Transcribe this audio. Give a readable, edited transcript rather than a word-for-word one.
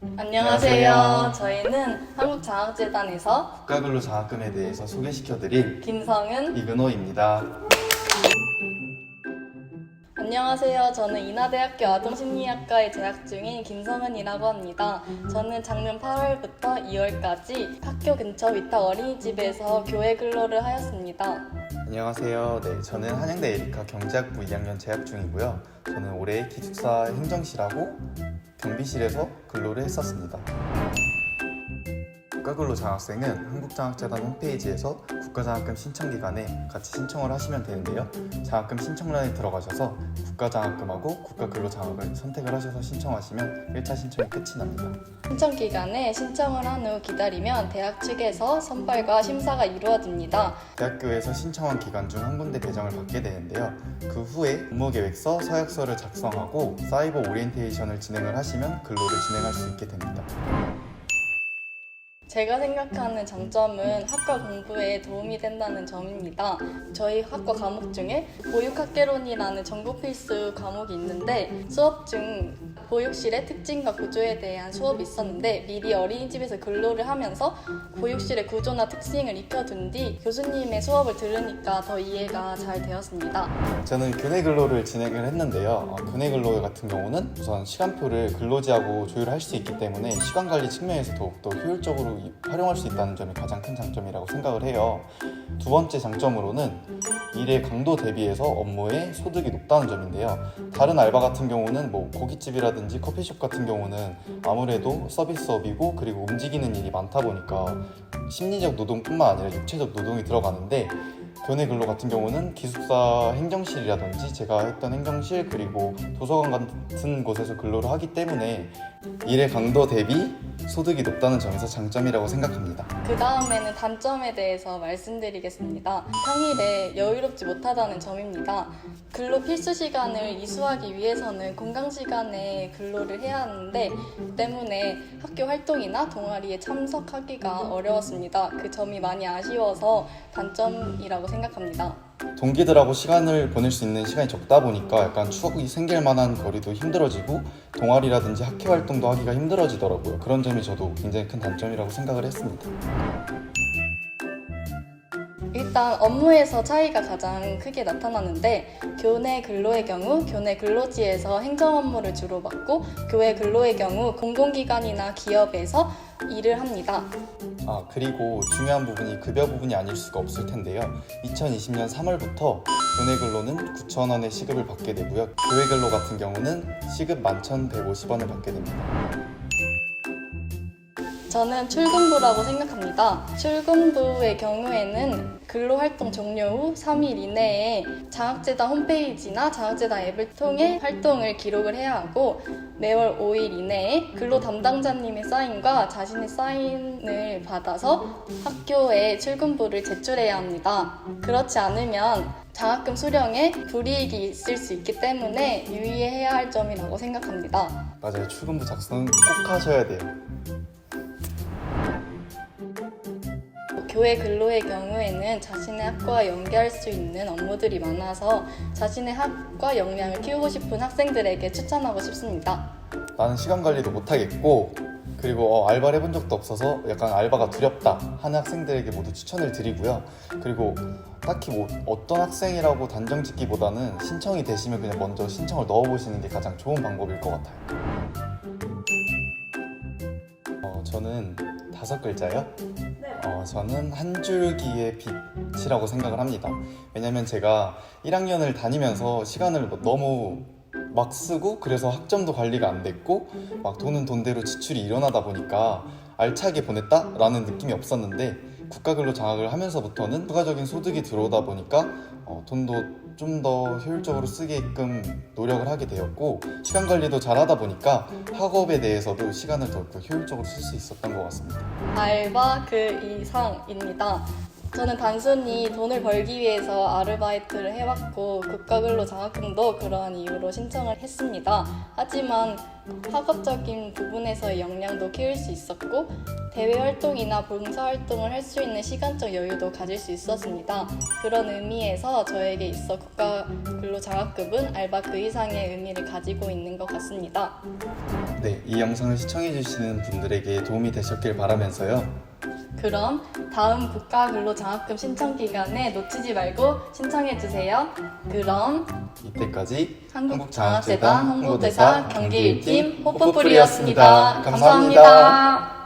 안녕하세요. 저희는 한국장학재단에서 국가근로 장학금에 대해서 소개시켜드릴 김성은. 이근호입니다. 안녕하세요. 저는 인하대학교 아동심리학과에 재학 중인 김성은이라고 합니다. 저는 작년 8월부터 2월까지 학교 근처 위탁 어린이집에서 교회 근로를 하였습니다. 안녕하세요. 네, 저는 한양대 에리카 경제학부 2학년 재학 중이고요. 저는 올해 기숙사 행정실하고 경비실에서 근로를 했었습니다. 국가근로 장학생은 한국장학재단 홈페이지에서 국가장학금 신청기간에 같이 신청을 하시면 되는데요. 장학금 신청란에 들어가셔서 국가장학금하고 국가근로장학을 선택을 하셔서 신청하시면 1차 신청이 끝이 납니다. 신청 기간에 신청을 한 후 기다리면 대학 측에서 선발과 심사가 이루어집니다. 대학교에서 신청한 기간 중 한 군데 배정을 받게 되는데요. 그 후에 업무계획서, 서약서를 작성하고 사이버 오리엔테이션을 진행을 하시면 근로를 진행할 수 있게 됩니다. 제가 생각하는 장점은 학과 공부에 도움이 된다는 점입니다. 저희 학과 과목 중에 보육학개론이라는 전공 필수 과목이 있는데 수업 중 보육실의 특징과 구조에 대한 수업이 있었는데 미리 어린이집에서 근로를 하면서 보육실의 구조나 특징을 익혀둔 뒤 교수님의 수업을 들으니까 더 이해가 잘 되었습니다. 저는 교내 근로를 진행을 했는데요. 교내 근로 같은 경우는 우선 시간표를 근로지하고 조율할 수 있기 때문에 시간 관리 측면에서 더욱더 효율적으로 활용할 수 있다는 점이 가장 큰 장점이라고 생각을 해요. 두 번째 장점으로는 일의 강도 대비해서 업무의 소득이 높다는 점인데요. 다른 알바 같은 경우는 고깃집이라든지 커피숍 같은 경우는 아무래도 서비스업이고 그리고 움직이는 일이 많다 보니까 심리적 노동뿐만 아니라 육체적 노동이 들어가는데 교내 근로 같은 경우는 기숙사 행정실이라든지 제가 했던 행정실 그리고 도서관 같은 곳에서 근로를 하기 때문에 일의 강도 대비 소득이 높다는 점에서 장점이라고 생각합니다. 그 다음에는 단점에 대해서 말씀드리겠습니다. 평일에 여유롭지 못하다는 점입니다. 근로 필수 시간을 이수하기 위해서는 공강 시간에 근로를 해야 하는데 때문에 학교 활동이나 동아리에 참석하기가 어려웠습니다. 그 점이 많이 아쉬워서 단점이라고 생각합니다. 동기들하고 시간을 보낼 수 있는 시간이 적다 보니까 약간 추억이 생길 만한 거리도 힘들어지고 동아리라든지 학회 활동도 하기가 힘들어지더라고요. 그런 점이 저도 굉장히 큰 단점이라고 생각을 했습니다. 일단 업무에서 차이가 가장 크게 나타나는데 교내 근로의 경우 교내 근로지에서 행정 업무를 주로 맡고 교외 근로의 경우 공공기관이나 기업에서 일을 합니다. 그리고 중요한 부분이 급여 부분이 아닐 수가 없을 텐데요. 2020년 3월부터 교내 근로는 9,000원의 시급을 받게 되고요. 교외 근로 같은 경우는 시급 11,150원을 받게 됩니다. 저는 출근부라고 생각합니다. 출근부의 경우에는 근로활동 종료 후 3일 이내에 장학재단 홈페이지나 장학재단 앱을 통해 활동을 기록을 해야 하고 매월 5일 이내에 근로 담당자님의 사인과 자신의 사인을 받아서 학교에 출근부를 제출해야 합니다. 그렇지 않으면 장학금 수령에 불이익이 있을 수 있기 때문에 유의해야 할 점이라고 생각합니다. 맞아요. 출근부 작성은 꼭 하셔야 돼요. 교외 근로의 경우에는 자신의 학과와 연계할 수 있는 업무들이 많아서 자신의 학과 역량을 키우고 싶은 학생들에게 추천하고 싶습니다. 나는 시간 관리도 못하겠고 그리고 알바를 해본 적도 없어서 약간 알바가 두렵다 하는 학생들에게 모두 추천을 드리고요. 그리고 딱히 어떤 학생이라고 단정 짓기보다는 신청이 되시면 그냥 먼저 신청을 넣어보시는 게 가장 좋은 방법일 것 같아요. 저는 5글자요? 저는 한 줄기의 빛이라고 생각을 합니다. 왜냐면 제가 1학년을 다니면서 시간을 너무 막 쓰고 그래서 학점도 관리가 안 됐고 막 돈은 돈대로 지출이 일어나다 보니까 알차게 보냈다라는 느낌이 없었는데 국가근로 장학을 하면서부터는 추가적인 소득이 들어오다 보니까 돈도 좀 더 효율적으로 쓰게끔 노력을 하게 되었고 시간 관리도 잘하다 보니까 학업에 대해서도 시간을 더 효율적으로 쓸 수 있었던 것 같습니다. 알바 그 이상입니다. 저는 단순히 돈을 벌기 위해서 아르바이트를 해왔고 국가근로 장학금도 그러한 이유로 신청을 했습니다. 하지만 학업적인 부분에서의 역량도 키울 수 있었고 대외 활동이나 봉사 활동을 할 수 있는 시간적 여유도 가질 수 있었습니다. 그런 의미에서 저에게 있어 국가근로 장학금은 알바 그 이상의 의미를 가지고 있는 것 같습니다. 네, 이 영상을 시청해주시는 분들에게 도움이 되셨길 바라면서요. 그럼 다음 국가근로장학금 신청 기간에 놓치지 말고 신청해주세요. 그럼 이때까지 한국장학재단 홍보대사 경기 1팀 호프풀이었습니다. 호프풀이었습니다. 감사합니다. 감사합니다.